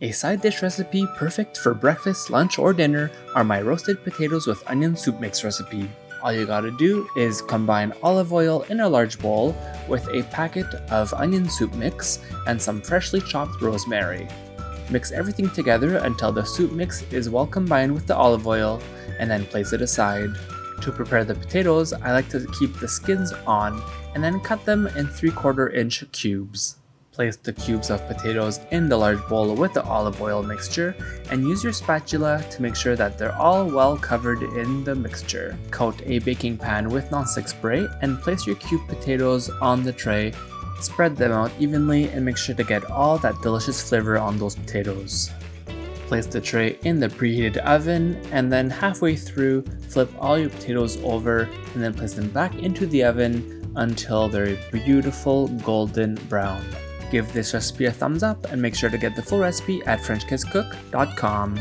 A side dish recipe perfect for breakfast, lunch, or dinner are my roasted potatoes with onion soup mix recipe. All you gotta do is combine olive oil in a large bowl with a packet of onion soup mix and some freshly chopped rosemary. Mix everything together until the soup mix is well combined with the olive oil, and then place it aside. To prepare the potatoes, I like to keep the skins on and then cut them in 3/4 inch cubes. Place the cubes of potatoes in the large bowl with the olive oil mixture and use your spatula to make sure that they're all well covered in the mixture. Coat a baking pan with nonstick spray and place your cubed potatoes on the tray. Spread them out evenly and make sure to get all that delicious flavor on those potatoes. Place the tray in the preheated oven and then halfway through flip all your potatoes over and then place them back into the oven until they're a beautiful golden brown. Give this recipe a thumbs up and make sure to get the full recipe at FrenchKissCook.com.